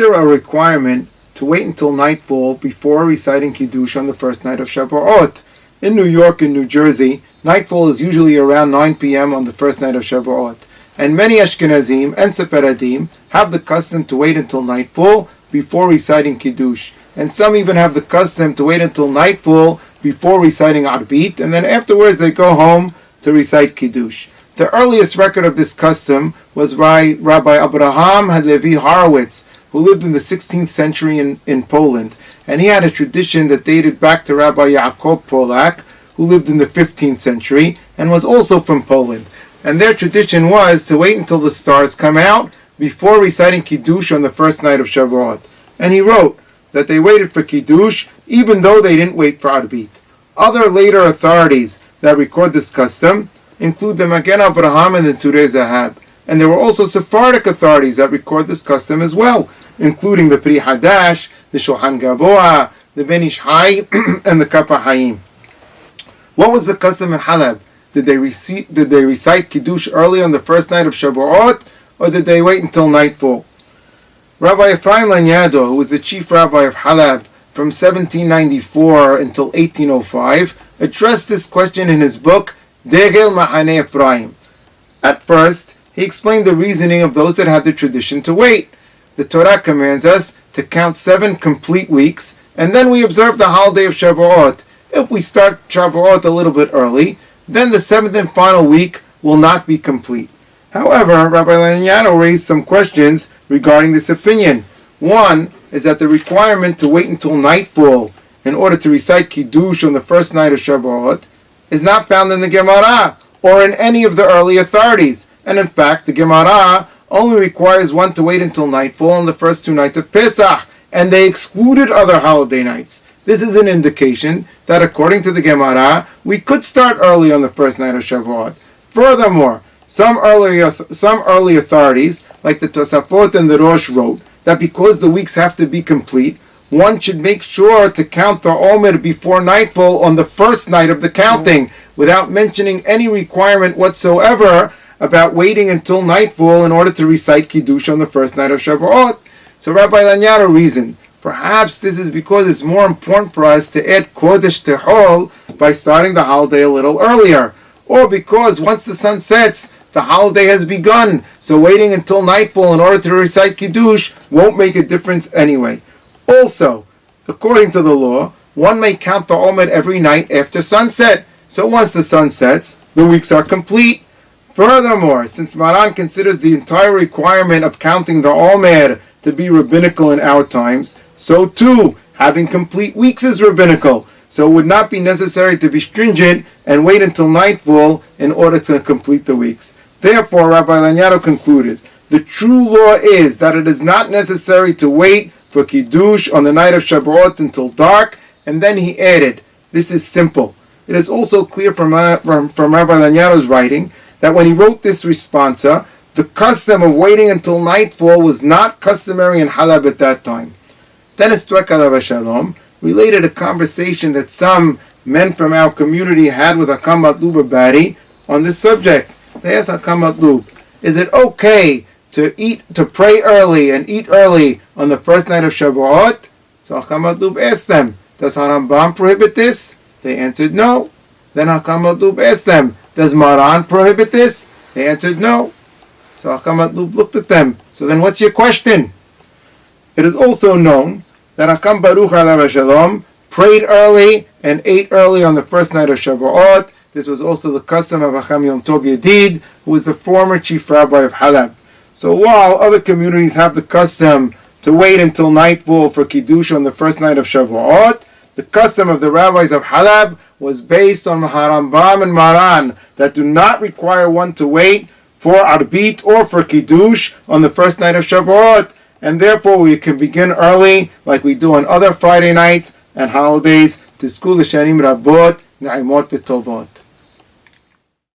there a requirement to wait until nightfall before reciting Qiddush on the first night of Shabuot? In New York and New Jersey, nightfall is usually around 9 p.m. on the first night of Shabuot. And many Ashkenazim and Sephardim have the custom to wait until nightfall before reciting Qiddush. And some even have the custom to wait until nightfall before reciting Arbit, and then afterwards they go home to recite Qiddush. The earliest record of this custom was by Rabbi Abraham Halevi Horowitz, who lived in the 16th century in Poland. And he had a tradition that dated back to Rabbi Yaakov Polak, who lived in the 15th century and was also from Poland. And their tradition was to wait until the stars come out before reciting Qiddush on the first night of Shavuot. And he wrote that they waited for Qiddush even though they didn't wait for Arbit. Other later authorities that record this custom include the Magen Abraham and the Turei Zahab. And there were also Sephardic authorities that record this custom as well, including the Pri Hadash, the Shulchan Gaboa, the Ben Ish Hai, and the Kappa Haim. What was the custom in Halab? Did they recite Qiddush early on the first night of Shabuot, or did they wait until nightfall? Rabbi Ephraim Lanyado, who was the chief rabbi of Halab from 1794 until 1805, addressed this question in his book, Degel Mahane Ephraim. At first, he explained the reasoning of those that had the tradition to wait. The Torah commands us to count 7 complete weeks, and then we observe the holiday of Shavuot. If we start Shavuot a little bit early, then the 7th and final week will not be complete. However, Rabbi Lanyado raised some questions regarding this opinion. One is that the requirement to wait until nightfall in order to recite Qiddush on the first night of Shavuot is not found in the Gemara or in any of the early authorities. And in fact, the Gemara only requires one to wait until nightfall on the first 2 nights of Pesach, and they excluded other holiday nights. This is an indication that according to the Gemara, we could start early on the first night of Shavuot. Furthermore, some early authorities, like the Tosafot and the Rosh, wrote that because the weeks have to be complete, one should make sure to count the Omer before nightfall on the first night of the counting, without mentioning any requirement whatsoever about waiting until nightfall in order to recite Qiddush on the first night of Shavuot. So Rabbi Lanyado reasoned, perhaps this is because it's more important for us to add Kodesh to Hol by starting the holiday a little earlier, or because once the sun sets, the holiday has begun, so waiting until nightfall in order to recite Qiddush won't make a difference anyway. Also, according to the law, one may count the Omer every night after sunset, so once the sun sets, the weeks are complete. Furthermore, since Maran considers the entire requirement of counting the Omer to be rabbinical in our times, so too, having complete weeks is rabbinical, so it would not be necessary to be stringent and wait until nightfall in order to complete the weeks. Therefore, Rabbi Lanyado concluded, the true law is that it is not necessary to wait for Qiddush on the night of Shabuot until dark, and then he added, this is simple. It is also clear from Rabbi Lanyado's writing that when he wrote this responsa, the custom of waiting until nightfall was not customary in Halab at that time. Dennis Dweck alav Shalom related a conversation that some men from our community had with Hakam Matlub Bari on this subject. They asked Hakam Matlub, is it okay to pray early and eat early on the first night of Shavuot? So Hakam Matlub asked them, does Harambam prohibit this? They answered no. Then Hakam Matlub asked them, does Maran prohibit this? They answered no. So Hakam Matlub looked at them, so then what's your question? It is also known that Hakam Baruch alav Shalom prayed early and ate early on the first night of Shavuot. This was also the custom of Hakam Yom Tov Yedid, who was the former chief rabbi of Halab. So while other communities have the custom to wait until nightfall for Qiddush on the first night of Shavuot, the custom of the rabbis of Halab was based on Harambam and Maran that do not require one to wait for Arbit or for Qiddush on the first night of Shavuot, and therefore we can begin early like we do on other Friday nights and holidays. Tizku l'shanim rabot, na'imot v'tovot.